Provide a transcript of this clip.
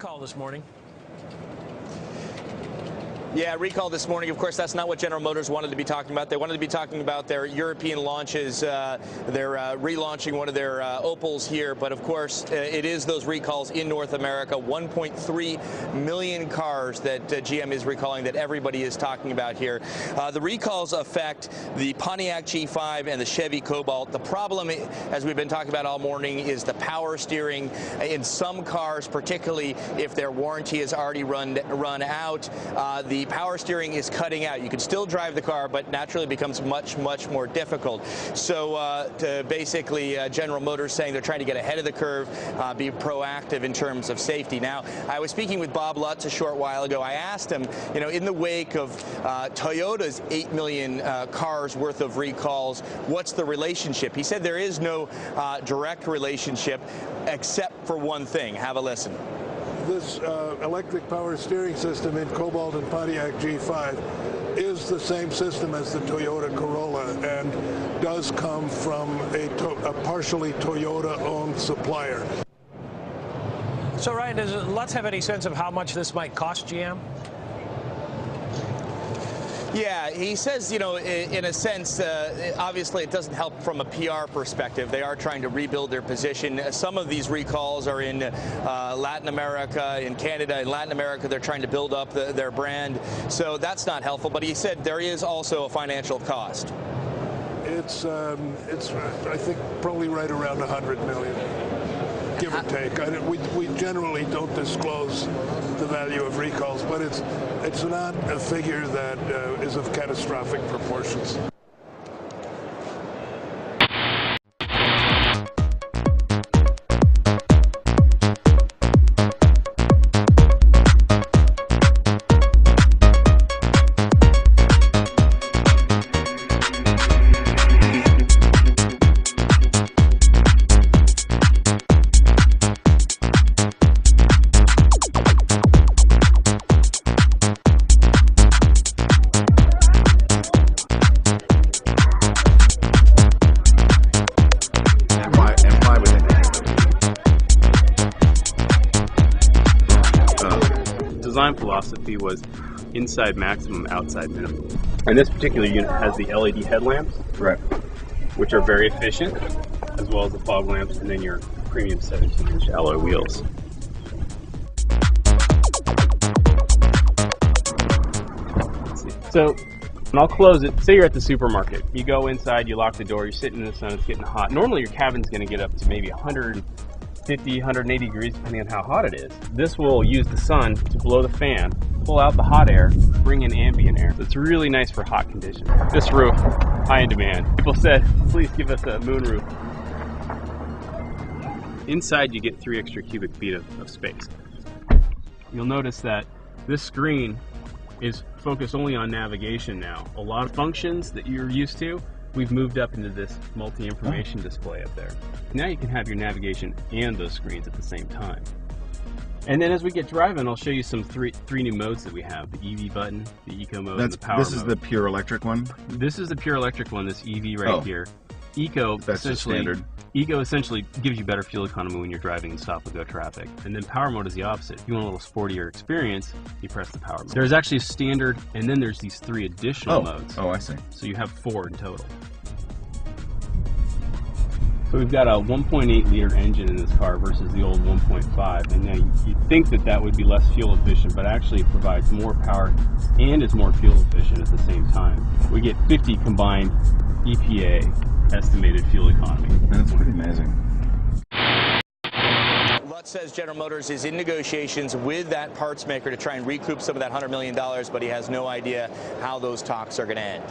recall this morning. Yeah, recall this morning. Of course, that's not what General Motors wanted to be talking about. They wanted to be talking about their European launches. They're relaunching one of their Opels here. But, of course, it is those recalls in North America. 1.3 million cars that GM is recalling that everybody is talking about here. The recalls affect the Pontiac G5 and the Chevy Cobalt. The problem, as we've been talking about all morning, is the power steering in some cars, particularly if their warranty has already run out. The power steering is cutting out. You can still drive the car, but naturally it becomes much more difficult. So basically, General Motors saying they're trying to get ahead of the curve, be proactive in terms of safety. Now, I was speaking with Bob Lutz a short while ago. I asked him, in the wake of Toyota's 8 million cars worth of recalls, what's the relationship? He said there is no direct relationship except for one thing. Have a listen. This electric power steering system in Cobalt and Pontiac G5 is the same system as the Toyota Corolla and does come from a partially Toyota-owned supplier. So, Ryan, does Lutz have any sense of how much this might cost GM? Yeah, he says, in a sense, obviously it doesn't help from a PR perspective. They are trying to rebuild their position. Some of these recalls are in Latin America, in Canada. In Latin America, they're trying to build up their brand. So that's not helpful. But he said there is also a financial cost. It's I think, probably right around 100 million. Give or take. We generally don't disclose the value of recalls, but it's not a figure that is of catastrophic proportions. Design philosophy was inside maximum, outside minimum. And this particular unit has the LED headlamps, right, which are very efficient, as well as the fog lamps, and then your premium 17-inch alloy wheels. So, and I'll close it. Say you're at the supermarket. You go inside, you lock the door, you're sitting in the sun, it's getting hot. Normally your cabin's going to get up to maybe 150, 180 degrees, depending on how hot it is. This will use the sun to blow the fan, pull out the hot air, bring in ambient air. So it's really nice for hot conditions. This roof, high in demand. People said, please give us a moon roof. Inside you get 3 extra cubic feet of space. You'll notice that this screen is focused only on navigation now. A lot of functions that you're used to, we've moved up into this multi-information display up there. Now you can have your navigation and those screens at the same time. And then as we get driving, I'll show you some three new modes that we have. The EV button, the Eco mode, and the Power mode. This is the pure electric one? This is the pure electric one, this EV right here. Eco, that's the standard. Eco essentially gives you better fuel economy when you're driving in stop-and-go traffic. And then Power mode is the opposite. If you want a little sportier experience, you press the Power mode. There's actually a standard, and then there's these 3 additional modes. Oh, I see. So you have 4 in total. So we've got a 1.8 liter engine in this car versus the old 1.5, and now you'd think that that would be less fuel efficient, but actually it provides more power and is more fuel efficient at the same time. We get 50 combined EPA estimated fuel economy. That's pretty amazing. Lutz says General Motors is in negotiations with that parts maker to try and recoup some of that $100 million, but he has no idea how those talks are going to end.